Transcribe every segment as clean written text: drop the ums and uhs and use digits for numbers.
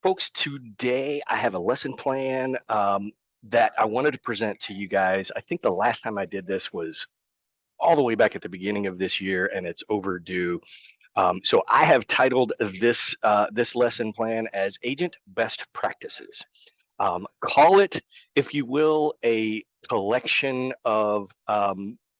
Folks, today I have a lesson plan that I wanted to present to you guys. I think the last time I did this was all the way back at the beginning of this year, and it's overdue. So I have titled this lesson plan as Agent Best Practices. Call it, if you will, a collection of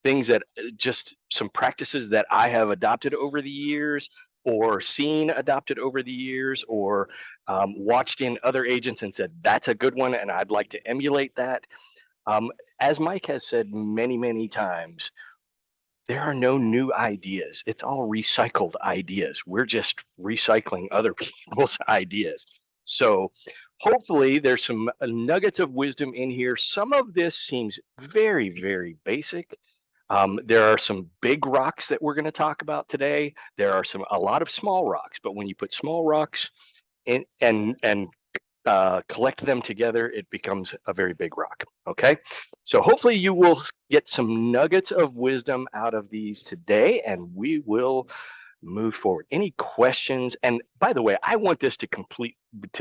things that just some practices that I have adopted over the years, or seen adopted over the years, or watched in other agents and said, that's a good one, and I'd like to emulate that. Um, as Mike has said many, many times, there are no new ideas. It's all recycled ideas. We're just recycling other people's ideas. So hopefully there's some nuggets of wisdom in here. Some of this seems very, very basic. There are some big rocks that we're going to talk about today. There are a lot of small rocks, but when you put small rocks in and collect them together, it becomes a very big rock. Okay, so hopefully you will get some nuggets of wisdom out of these today, and we will move forward. Any questions? And by the way, I want this to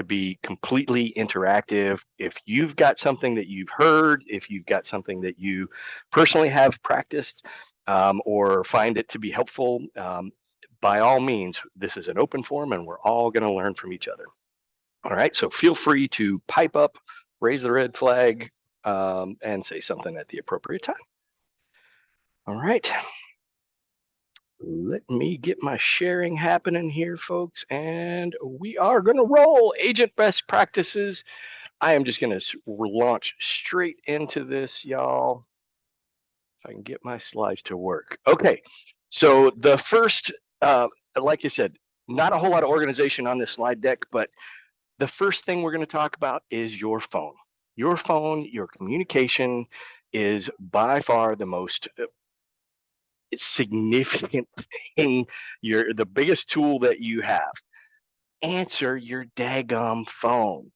be completely interactive. If you've got something that you've heard, if you've got something that you personally have practiced, or find it to be helpful, by all means, this is an open forum, and we're all going to learn from each other. All right, so feel free to pipe up, raise the red flag, and say something at the appropriate time. All right. Let me get my sharing happening here, folks, and we are going to roll. Agent best practices. I am just going to launch straight into this, y'all. If I can get my slides to work. Okay, so the first, like I said, not a whole lot of organization on this slide deck, but the first thing we're going to talk about is your phone. Your phone, your communication is by far the most significant thing, the biggest tool that you have. Answer your daggum phone.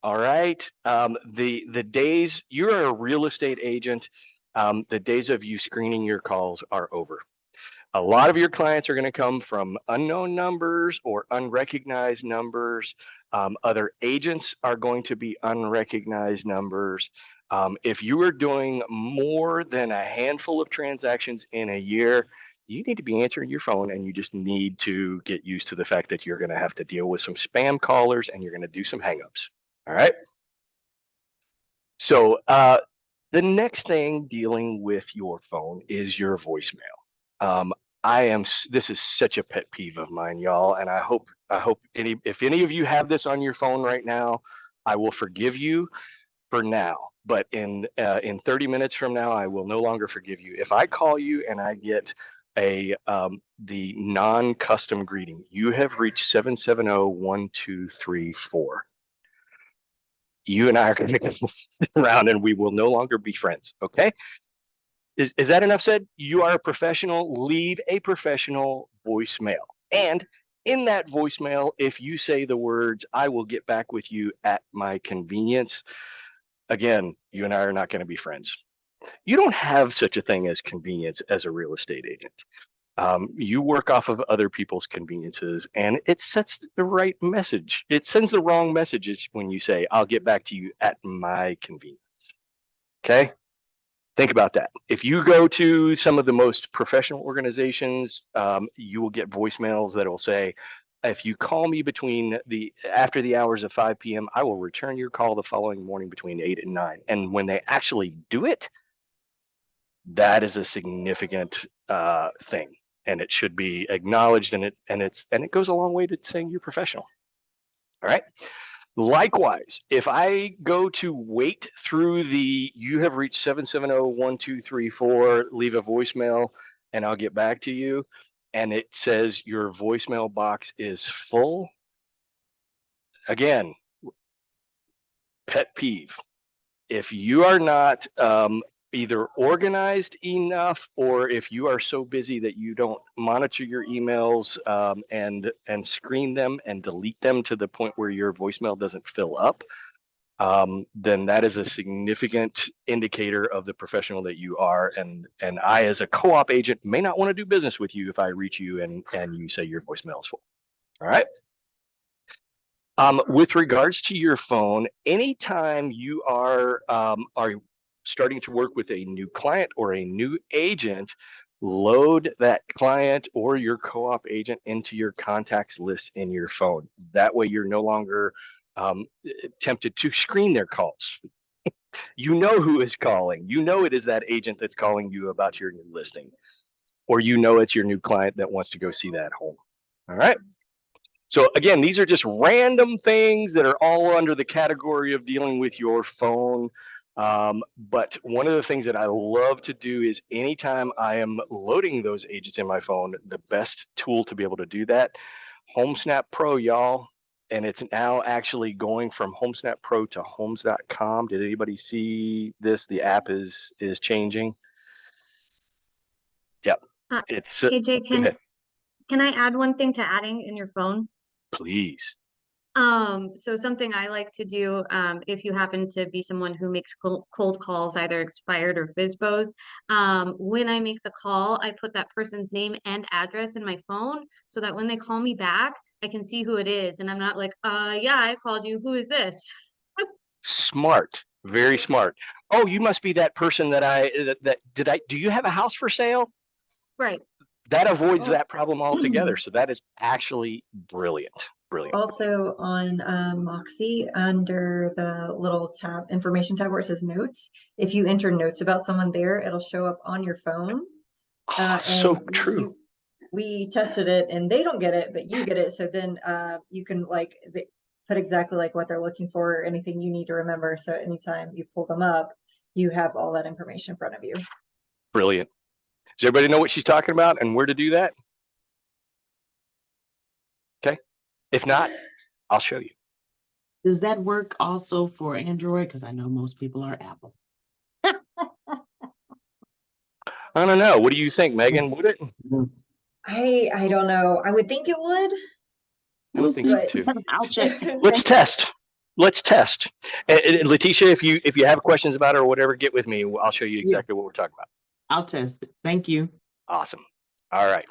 All right. The days you're a real estate agent, the days of you screening your calls are over. A lot of your clients are going to come from unknown numbers or unrecognized numbers. Other agents are going to be unrecognized numbers. If you are doing more than a handful of transactions in a year, you need to be answering your phone, and you just need to get used to the fact that you're going to have to deal with some spam callers, and you're going to do some hangups. All right. So the next thing dealing with your phone is your voicemail. This is such a pet peeve of mine, y'all, and I hope if any of you have this on your phone right now, I will forgive you for now. But in 30 minutes from now, I will no longer forgive you. If I call you and I get the non-custom greeting, you have reached 770-1234. You and I are going to sit around and we will no longer be friends. Okay. Is that enough said? You are a professional. Leave a professional voicemail. And in that voicemail, if you say the words, I will get back with you at my convenience, again, you and I are not going to be friends. You don't have such a thing as convenience as a real estate agent. You work off of other people's conveniences, and it sets the right message. It sends the wrong messages when you say, I'll get back to you at my convenience. Okay? Think about that. If you go to some of the most professional organizations, you will get voicemails that will say, if you call me after the hours of 5 p.m., I will return your call the following morning between 8 and 9. And when they actually do it, that is a significant thing, and it should be acknowledged, and it goes a long way to saying you're professional. All right. Likewise, if I go to wait through you have reached 770-1234, leave a voicemail and I'll get back to you, and it says your voicemail box is full, again, pet peeve. If you are not either organized enough, or if you are so busy that you don't monitor your emails and screen them and delete them to the point where your voicemail doesn't fill up, then that is a significant indicator of the professional that you are. And I, as a co-op agent, may not want to do business with you if I reach you and you say your voicemail is full. All right. With regards to your phone, anytime you are starting to work with a new client or a new agent, load that client or your co-op agent into your contacts list in your phone. That way, you're no longer um, tempted to screen their calls. You know who is calling. You know it is that agent that's calling you about your new listing, or you know it's your new client that wants to go see that home. All right. So again, these are just random things that are all under the category of dealing with your phone. But one of the things that I love to do is anytime I am loading those agents in my phone, the best tool to be able to do that, HomeSnap Pro, y'all. And it's now actually going from HomeSnap Pro to homes.com. Did anybody see this? The app is changing. Yep. It's KJ, go ahead, can I add one thing to adding in your phone? please. So something I like to do, if you happen to be someone who makes cold calls, either expired or FISBOs, when I make the call, I put that person's name and address in my phone so that when they call me back, I can see who it is. And I'm not like, yeah, I called you. Who is this? Smart, very smart. Oh, you must be that person that did I do you have a house for sale? Right. That avoids Oh, that problem altogether. So that is actually brilliant. Brilliant. also on Moxie, under the little tab, information tab where it says notes, if you enter notes about someone there, it'll show up on your phone. Oh, And so true. we tested it and they don't get it, but you get it. So then you can like put exactly like what they're looking for, or anything you need to remember. So anytime you pull them up, you have all that information in front of you. Brilliant. Does everybody know what she's talking about and where to do that? Okay. If not, I'll show you. Does that work also for Android? Because I know most people are Apple. I don't know. What do you think, Megan? Would it? I don't know. I would think it would, I would We'll think so see. but too. I'll check. Let's test. Let's test. And Letitia, if you have questions about it or whatever, get with me. I'll show you Yeah, exactly what we're talking about. I'll test it. Thank you. Awesome. All right.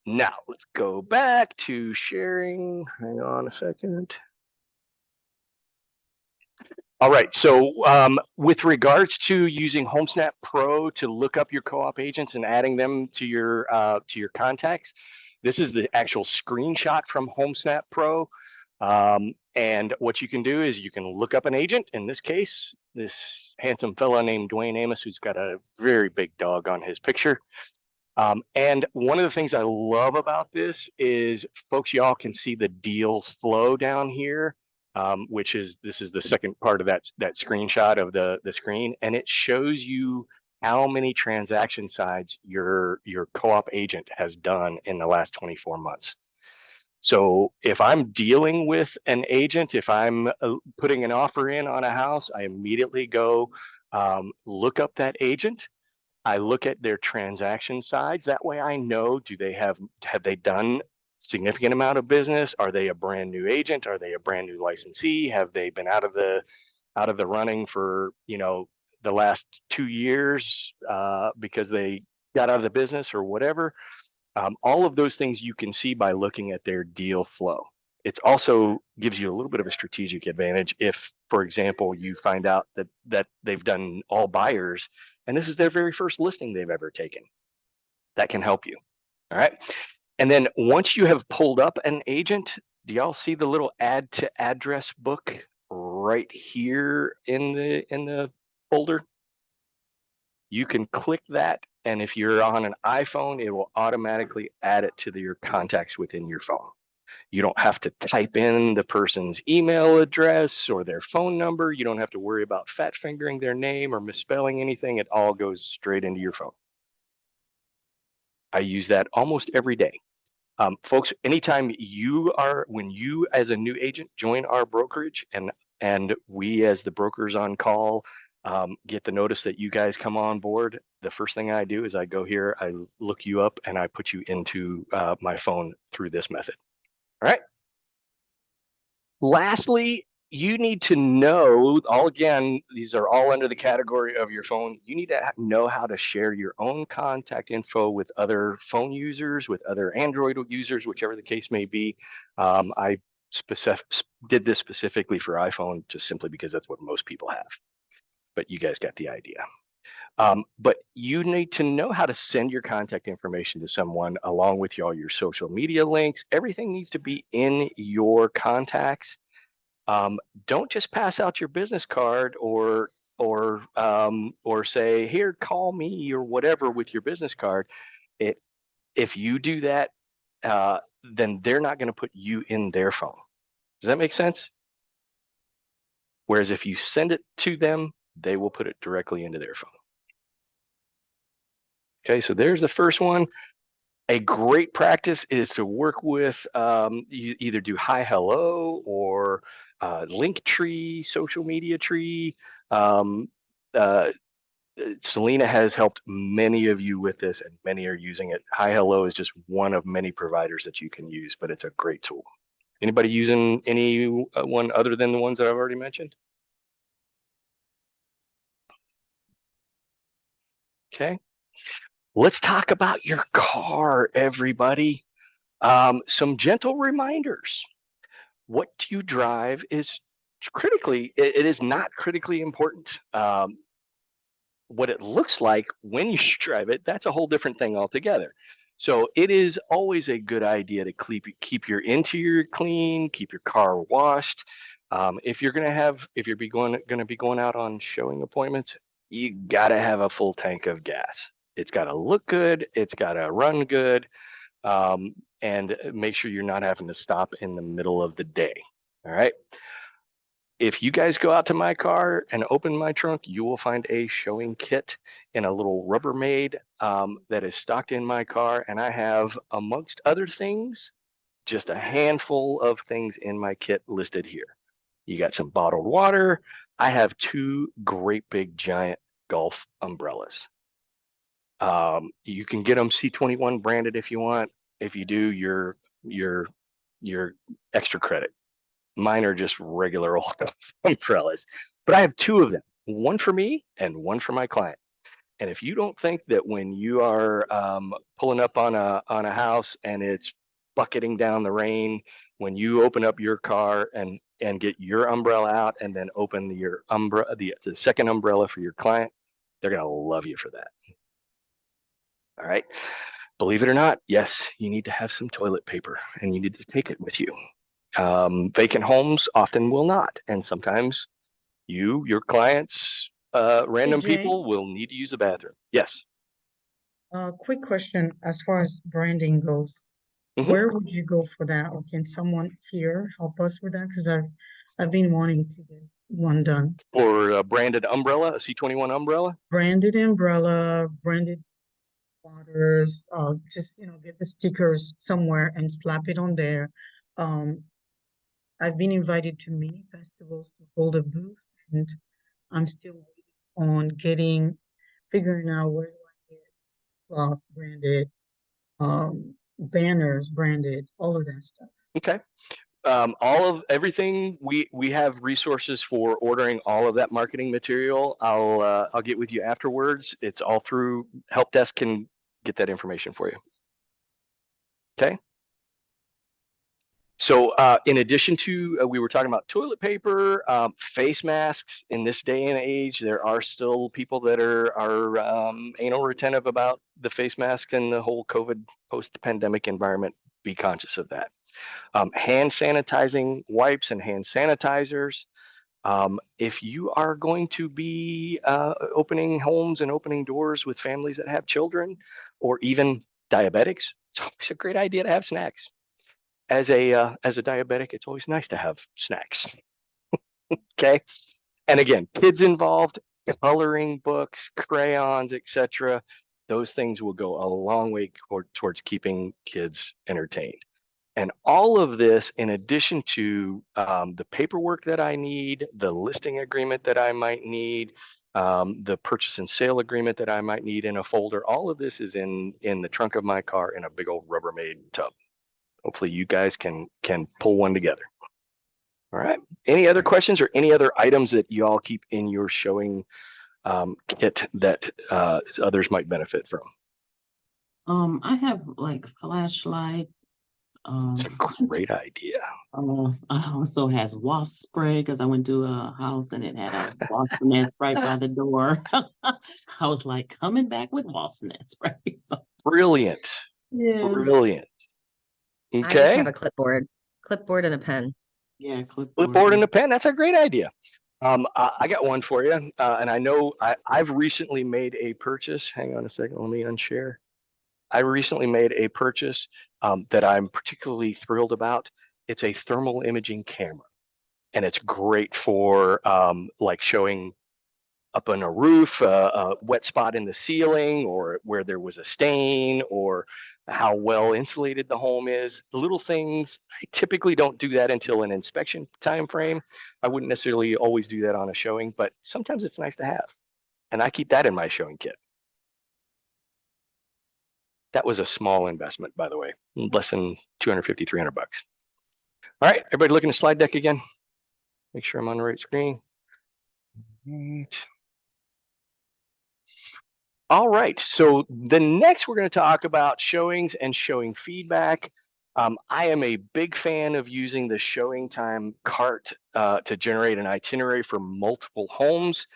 Now let's go back to sharing. Hang on a second. All right. So with regards to using HomeSnap Pro to look up your co-op agents and adding them to your contacts, this is the actual screenshot from HomeSnap Pro. And what you can do is you can look up an agent. In this case, this handsome fella named Dwayne Amos, who's got a very big dog on his picture. And one of the things I love about this is, folks, y'all can see the deal flow down here, which is this is the second part of that screenshot of the screen, and it shows you how many transaction sides your co-op agent has done in the last 24 months. So if I'm dealing with an agent, if I'm putting an offer in on a house, I immediately go look up that agent. I look at their transaction sides. That way I know, have they done significant amount of business? Are they a brand new agent? Are they a brand new licensee? Have they been out of the running for, the last 2 years because they got out of the business or whatever? All of those things you can see by looking at their deal flow. It also gives you a little bit of a strategic advantage if, for example, you find out that they've done all buyers and this is their very first listing they've ever taken. That can help you. All right. And then once you have pulled up an agent, do y'all see the little add to address book right here in the folder? You can click that, and if you're on an iPhone, it will automatically add it to your contacts within your phone. You don't have to type in the person's email address or their phone number. You don't have to worry about fat fingering their name or misspelling anything. It all goes straight into your phone. I use that almost every day. Folks, anytime when you as a new agent join our brokerage, and we as the brokers on call get the notice that you guys come on board, the first thing I do is I go here, I look you up, and I put you into my phone through this method. All right. Lastly, you need to know, these are all under the category of your phone. You need to know how to share your own contact info with other phone users, with other Android users, whichever the case may be. I did this specifically for iPhone just simply because that's what most people have. But you guys got the idea. But you need to know how to send your contact information to someone along with all your social media links. Everything needs to be in your contacts. Don't just pass out your business card or say, here, call me or whatever with your business card. If you do that, then they're not going to put you in their phone. Does that make sense? Whereas if you send it to them, they will put it directly into their phone. Okay, so there's the first one. A great practice is to work with, you either do hi, hello, or link tree, social media tree. Selena has helped many of you with this, and many are using it. Hi, hello is just one of many providers that you can use, but it's a great tool. Anybody using any one other than the ones that I've already mentioned? Okay. Let's talk about your car, everybody. Some gentle reminders. What you drive is it is not critically important. What it looks like when you drive it, that's a whole different thing altogether. So it is always a good idea to keep your interior clean, keep your car washed. If you're going to be going out on showing appointments, you got to have a full tank of gas. It's got to look good. It's got to run good. And make sure you're not having to stop in the middle of the day. All right. If you guys go out to my car and open my trunk, you will find a showing kit in a little Rubbermaid that is stocked in my car. And I have, amongst other things, just a handful of things in my kit listed here. You got some bottled water. I have 2 great big giant golf umbrellas. You can get them C21 branded if you want. If you do, your extra credit. Mine are just regular old umbrellas, but I have 2 of them, one for me and one for my client. And if you don't think that when you are pulling up on a house and it's bucketing down the rain, when you open up your car and get your umbrella out and then open your umbrella, the second umbrella for your client, they're gonna love you for that. All right. Believe it or not, yes, you need to have some toilet paper and you need to take it with you. Vacant homes often will not. And sometimes your clients, random Jay? people will need to use a bathroom. Yes. Quick question as far as branding goes. Mhm. Where would you go for that? Or can someone here help us with that? Because I've been wanting to get one done. Or a branded umbrella, a C21 umbrella. Branded umbrella, branded waters, just get the stickers somewhere and slap it on there. I've been invited to many festivals to hold a booth, and I'm still waiting on figuring out where do I get cloths branded, banners branded, all of that stuff. Okay. All of everything we have resources for ordering all of that marketing material. I'll get with you afterwards. It's all through help desk can get that information for you. Okay. So in addition to, we were talking about toilet paper, face masks. In this day and age, there are still people that are anal retentive about the face mask and the whole COVID post-pandemic environment. Be conscious of that. Hand sanitizing wipes and hand sanitizers. If you are going to be opening homes and opening doors with families that have children or even diabetics, it's always a great idea to have snacks. As a diabetic, it's always nice to have snacks. Okay. And again, kids involved, coloring books, crayons, etc. Those things will go a long way towards keeping kids entertained. And all of this, in addition to the paperwork that I need, the listing agreement that I might need, the purchase and sale agreement that I might need in a folder, all of this is in the trunk of my car in a big old Rubbermaid tub. Hopefully you guys can pull one together. All right. Any other questions or any other items that you all keep in your showing kit that others might benefit from? I have like flashlight, It's a great idea. Also has wasp spray because I went to a house and it had a wasp nest right by the door. I was like coming back with wasp net spray. So, Brilliant. yeah. Brilliant. I just have Okay. a clipboard and a pen. Yeah, clipboard. Clipboard and a pen. That's a great idea. I got one for you. And I know I've recently made a purchase. Hang on a second. Let me unshare. I recently made a purchase that I'm particularly thrilled about. It's a thermal imaging camera, and it's great for like showing up on a roof, a wet spot in the ceiling, or where there was a stain, or how well insulated the home is. The little things, I typically don't do that until an inspection time frame. I wouldn't necessarily always do that on a showing, but sometimes it's nice to have. And I keep that in my showing kit. That was a small investment, by the way, less than 250, 300 bucks. All right, everybody look in the slide deck again. Make sure I'm on the right screen. All right, so the next we're going to talk about showings and showing feedback. I am a big fan of using the showing time cart to generate an itinerary for multiple homes.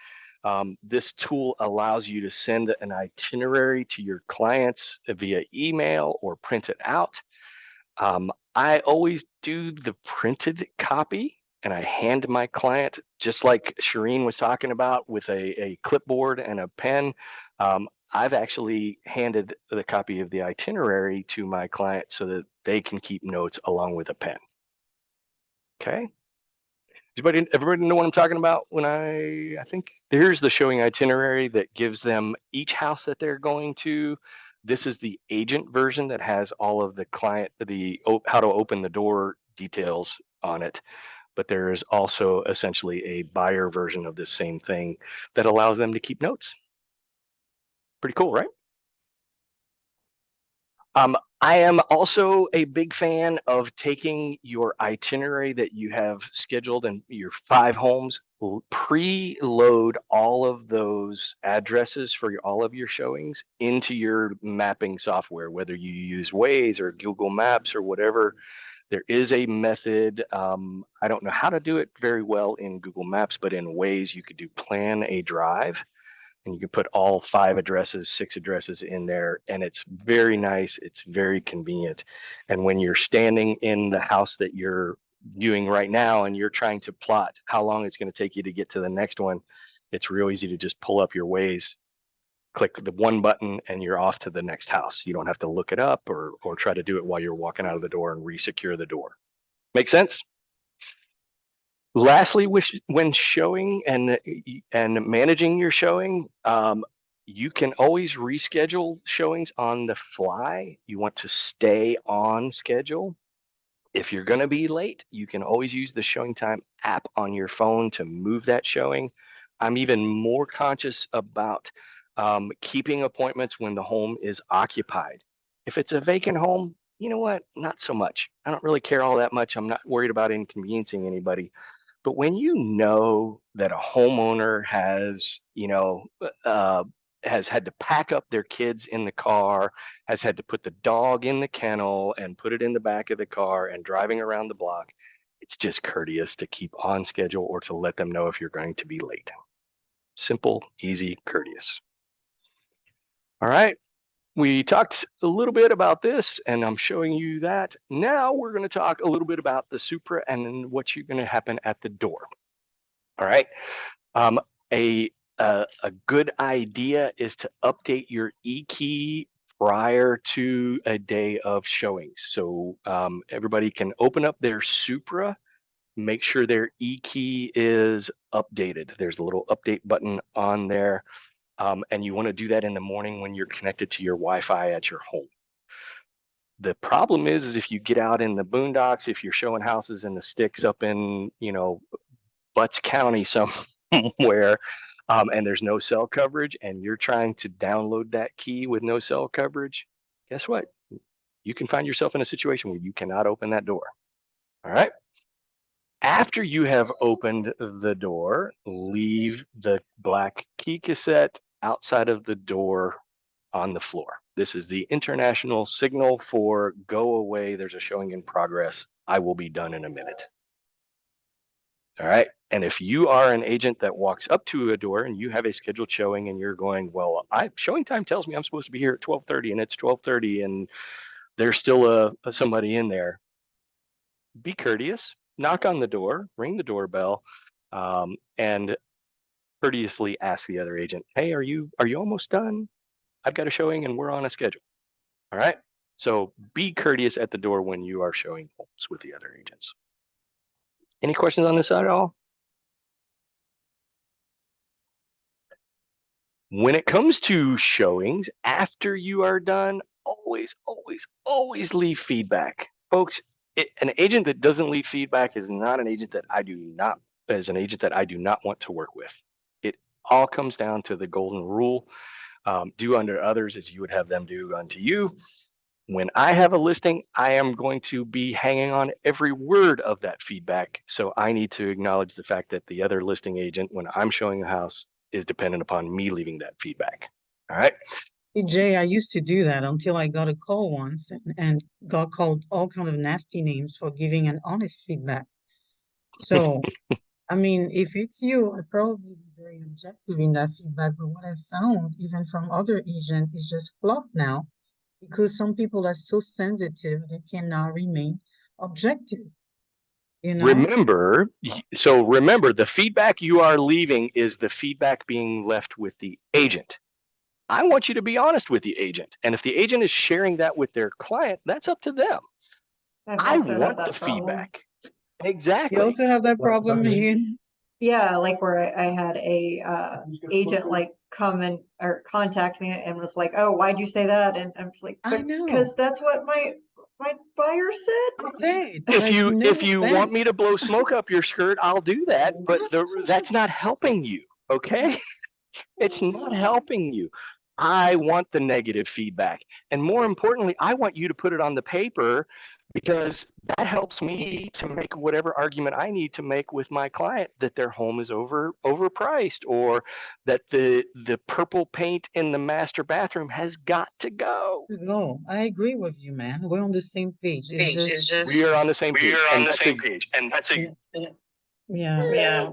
This tool allows you to send an itinerary to your clients via email or print it out. I always do the printed copy and I hand my client, just like Shireen was talking about, with a clipboard and a pen. I've actually handed the copy of the itinerary to my client so that they can keep notes along with a pen. Okay. Everybody know what I'm talking about when I think here's the showing itinerary that gives them each house that they're going to. This is the agent version that has all of the client, how to open the door details on it. But there is also essentially a buyer version of this same thing that allows them to keep notes. Pretty cool, right? I am also a big fan of taking your itinerary that you have scheduled and your 5 homes, preload all of those addresses for all of your showings into your mapping software, whether you use Waze or Google Maps or whatever. There is a method. I don't know how to do it very well in Google Maps, but in Waze, you could do plan a drive. And you can put all 5 addresses, 6 addresses in there, and it's very nice. It's very convenient. And when you're standing in the house that you're viewing right now and you're trying to plot how long it's going to take you to get to the next one, it's real easy to just pull up your Waze, click the one button, and you're off to the next house. You don't have to look it up or try to do it while you're walking out of the door and resecure the door. Make sense? Lastly, when showing and managing your showing, you can always reschedule showings on the fly. You want to stay on schedule. If you're going to be late, you can always use the showing time app on your phone to move that showing. I'm even more conscious about keeping appointments when the home is occupied. If it's a vacant home, you know what? Not so much. I don't really care all that much. I'm not worried about inconveniencing anybody. But when you know that a homeowner has, has had to pack up their kids in the car, has had to put the dog in the kennel and put it in the back of the car and driving around the block, it's just courteous to keep on schedule or to let them know if you're going to be late. Simple, easy, courteous. All right. We talked a little bit about this, and I'm showing you that. Now we're going to talk a little bit about the Supra and then what's going to happen at the door. All right. A good idea is to update your e-key prior to a day of showings. So everybody can open up their Supra, make sure their e-key is updated. There's a little update button on there. And you want to do that in the morning when you're connected to your Wi-Fi at your home. The problem is if you get out in the boondocks, if you're showing houses in the sticks up in, Butts County somewhere, and there's no cell coverage, and you're trying to download that key with no cell coverage, guess what? You can find yourself in a situation where you cannot open that door. All right. After you have opened the door, leave the black key cassette outside of the door on the floor. This is the international signal for go away. There's a showing in progress. I will be done in a minute. All right. And if you are an agent that walks up to a door and you have a scheduled showing and you're going, well, showing time tells me I'm supposed to be here at 12:30 and it's 12:30 and there's still somebody in there. Be courteous, knock on the door, ring the doorbell, and courteously ask the other agent, hey, are you almost done? I've got a showing and we're on a schedule. All right. So be courteous at the door when you are showing homes with the other agents. Any questions on this at all? When it comes to showings, after you are done, always, always, always leave feedback. Folks, an agent that doesn't leave feedback is not an agent that I do not want to work with. It all comes down to the golden rule. Do unto others as you would have them do unto you. When I have a listing, I am going to be hanging on every word of that feedback. So I need to acknowledge the fact that the other listing agent, when I'm showing the house, is dependent upon me leaving that feedback. All right. Hey, Jay, I used to do that until I got a call once and got called all kind of nasty names for giving an honest feedback. So, I mean, if it's you, I'd probably be very objective in that feedback. But what I've found, even from other agents, is just fluff now, because some people are so sensitive they cannot remain objective. You know? Remember, the feedback you are leaving is the feedback being left with the agent. I want you to be honest with the agent. And if the agent is sharing that with their client, that's up to them. I want the feedback. Exactly. You also have that problem, Megan? Yeah, like where I had a agent like come and or contact me and was like, "Oh, why'd you say that?" And I was like, I know. "Because that's what my buyer said." Hey, If you no want me to offense. blow smoke up your skirt, I'll do that. But that's not helping you. Okay. It's not helping you. I want the negative feedback. And more importantly, I want you to put it on the paper because that helps me to make whatever argument I need to make with my client that their home is overpriced or that the purple paint in the master bathroom has got to go. No, I agree with you, man. We're on the same page. It's just We are on the same page. and that's a yeah. Yeah.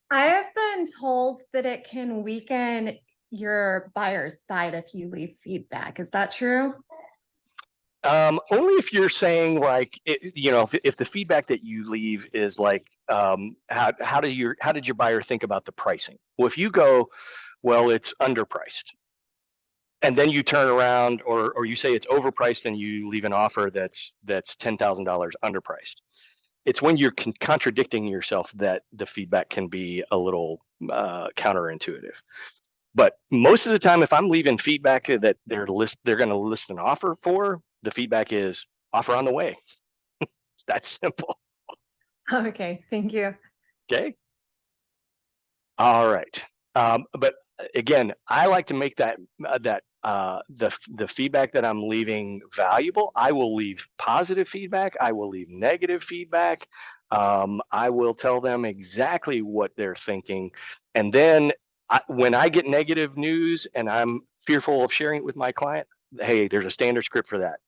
I have been told that it can weaken your buyer's side if you leave feedback. Is that true? Only if you're saying like, if the feedback that you leave is like, how did your buyer think about the pricing? Well, if you go, well, it's underpriced, and then you turn around or you say it's overpriced and you leave an offer that's $10,000 underpriced. It's when you're contradicting yourself that the feedback can be a little counterintuitive. But most of the time, if I'm leaving feedback that they're going to list an offer for, the feedback is offer on the way. It's that simple. Okay, thank you. Okay. All right. But again, I like to make the feedback that I'm leaving valuable. I will leave positive feedback. I will leave negative feedback. I will tell them exactly what they're thinking. And then when I get negative news and I'm fearful of sharing it with my client, hey, there's a standard script for that.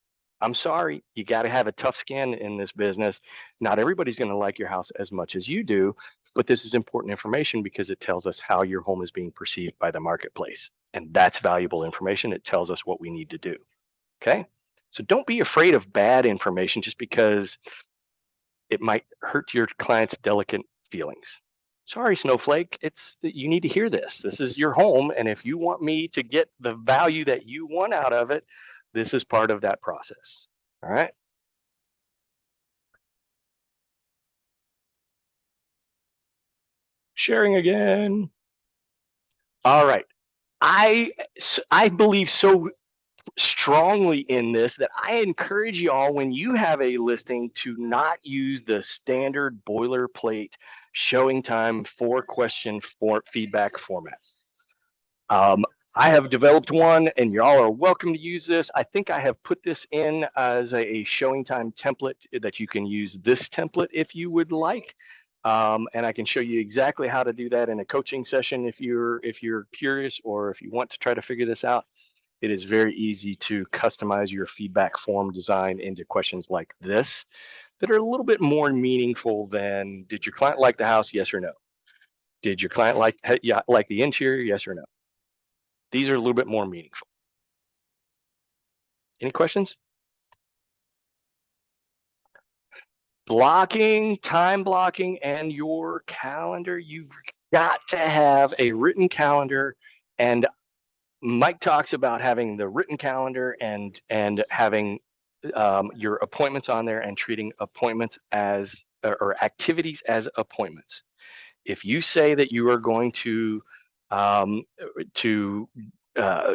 I'm sorry, you got to have a tough skin in this business. Not everybody's going to like your house as much as you do, but this is important information because it tells us how your home is being perceived by the marketplace. And that's valuable information. It tells us what we need to do. Okay. So don't be afraid of bad information just because it might hurt your client's delicate feelings. Sorry, Snowflake. You need to hear this. This is your home. And if you want me to get the value that you want out of it, this is part of that process. All right. Sharing again. All right. I believe so strongly in this that I encourage you all when you have a listing to not use the standard boilerplate showing time 4-question feedback format. I have developed one and y'all are welcome to use this. I think I have put this in as a showing time template that you can use this template if you would like. And I can show you exactly how to do that in a coaching session if you're curious or if you want to try to figure this out. it is very easy to customize your feedback form design into questions like this that are a little bit more meaningful than, did your client like the house? Yes or no. Did your client like the interior? Yes or no. These are a little bit more meaningful. Any questions? Blocking, time blocking, and your calendar. You've got to have a written calendar, and Mike talks about having the written calendar and having your appointments on there and treating appointments as or activities as appointments. If you say that you are going to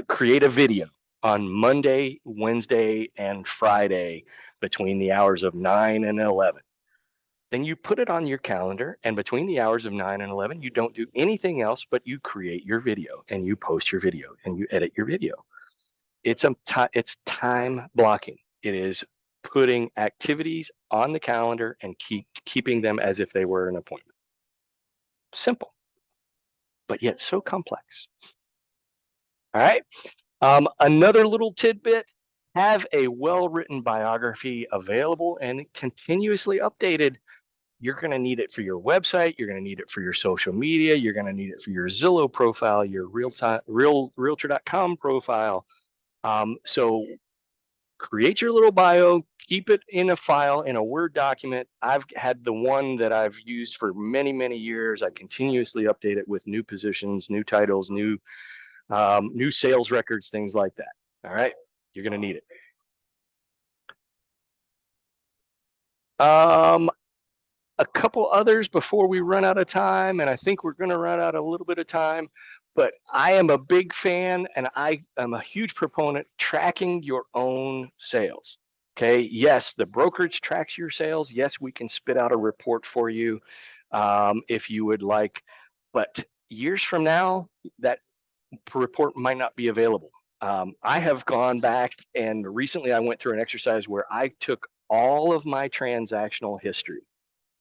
create a video on Monday, Wednesday, and Friday between the hours of 9 and 11, then you put it on your calendar, and between the hours of 9 and 11, you don't do anything else, but you create your video and you post your video and you edit your video. It's time blocking. It is putting activities on the calendar and keeping them as if they were an appointment. Simple, but yet so complex. All right. Another little tidbit, have a well-written biography available and continuously updated. You're going to need it for your website. You're going to need it for your social media. You're going to need it for your Zillow profile, your Realtor.com profile. So create your little bio, keep it in a file, in a Word document. I've had the one that I've used for many, many years. I continuously update it with new positions, new titles, new sales records, things like that. All right, you're going to need it. A couple others before we run out of time, and I think we're going to run out a little bit of time, but I am a big fan and I am a huge proponent tracking your own sales. Okay, yes, the brokerage tracks your sales. Yes, we can spit out a report for you if you would like, but years from now, that report might not be available. I have gone back and recently I went through an exercise where I took all of my transactional history,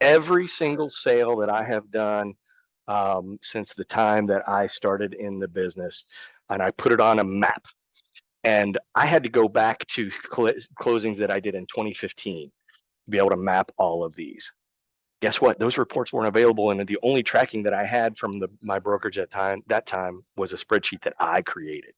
every single sale that I have done since the time that I started in the business, and I put it on a map. And I had to go back to closings that I did in 2015 to be able to map all of these. Guess what? Those reports weren't available, and the only tracking that I had from my brokerage at that time was a spreadsheet that I created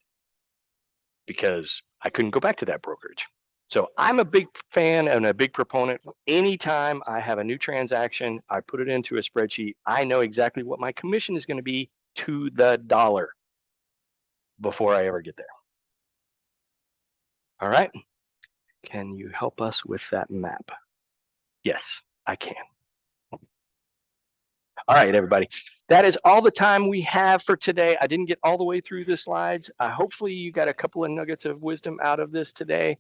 because I couldn't go back to that brokerage. So I'm a big fan and a big proponent. Anytime I have a new transaction, I put it into a spreadsheet. I know exactly what my commission is going to be to the dollar before I ever get there. All right. Can you help us with that map? Yes, I can. All right, everybody. That is all the time we have for today. I didn't get all the way through the slides. Hopefully you got a couple of nuggets of wisdom out of this today.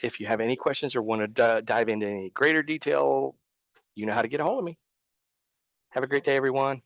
If you have any questions or want to dive into any greater detail, you know how to get a hold of me. Have a great day, everyone.